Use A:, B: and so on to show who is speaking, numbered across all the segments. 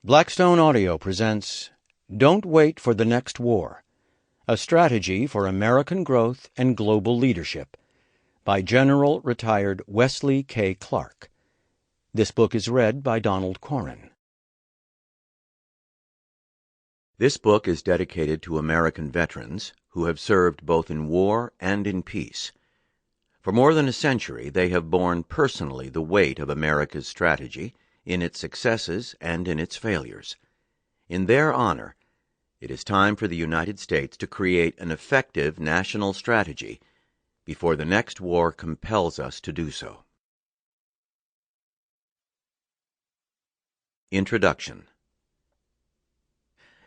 A: Blackstone Audio presents Don't Wait for the Next War, A Strategy for American Growth and Global Leadership by General Retired Wesley K. Clark. This book is read by Donald Corren.
B: This book is dedicated to American veterans who have served both in war and in peace. For more than a century, they have borne personally the weight of America's strategy in its successes and in its failures. In their honor, it is time for the United States to create an effective national strategy before the next war compels us to do so. Introduction.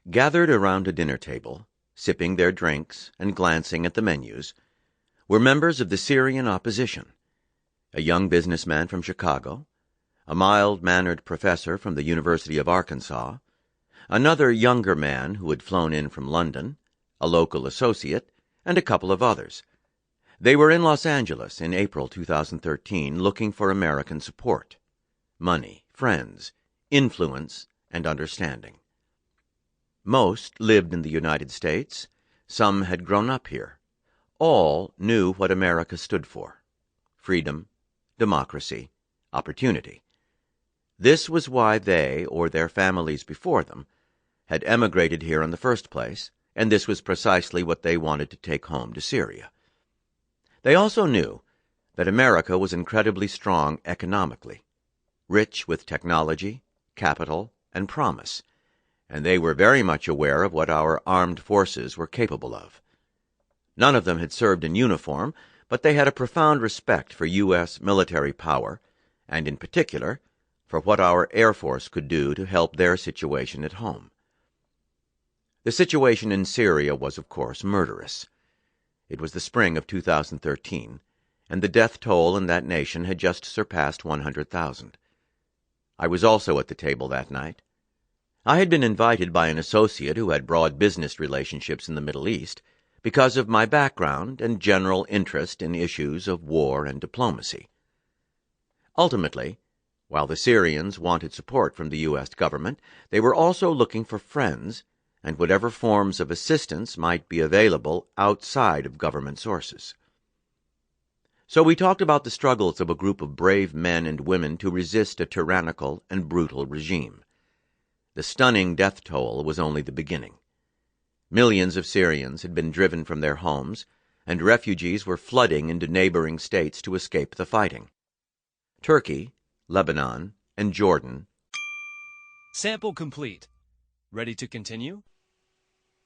B: Gathered around a dinner table, sipping their drinks and glancing at the menus, were members of the Syrian opposition, a young businessman from Chicago, a mild-mannered professor from the University of Arkansas, another younger man who had flown in from London, a local associate, and a couple of others. They were in Los Angeles in April 2013 looking for American support, money, friends, influence, and understanding. Most lived in the United States. Some had grown up here. All knew what America stood for: freedom, democracy, opportunity. This was why they, or their families before them, had emigrated here in the first place, and this was precisely what they wanted to take home to Syria. They also knew that America was incredibly strong economically, rich with technology, capital, and promise, and they were very much aware of what our armed forces were capable of. None of them had served in uniform, but they had a profound respect for U.S. military power, and in particular, for what our Air Force could do to help their situation at home. The situation in Syria was, of course, murderous. It was the spring of 2013, and the death toll in that nation had just surpassed 100,000. I was also at the table that night. I had been invited by an associate who had broad business relationships in the Middle East because of my background and general interest in issues of war and diplomacy. Ultimately, while the Syrians wanted support from the U.S. government, they were also looking for friends and whatever forms of assistance might be available outside of government sources. So we talked about the struggles of a group of brave men and women to resist a tyrannical and brutal regime. The stunning death toll was only the beginning. Millions of Syrians had been driven from their homes, and refugees were flooding into neighboring states to escape the fighting. Turkey, Lebanon, and Jordan.
C: Sample complete. Ready to continue?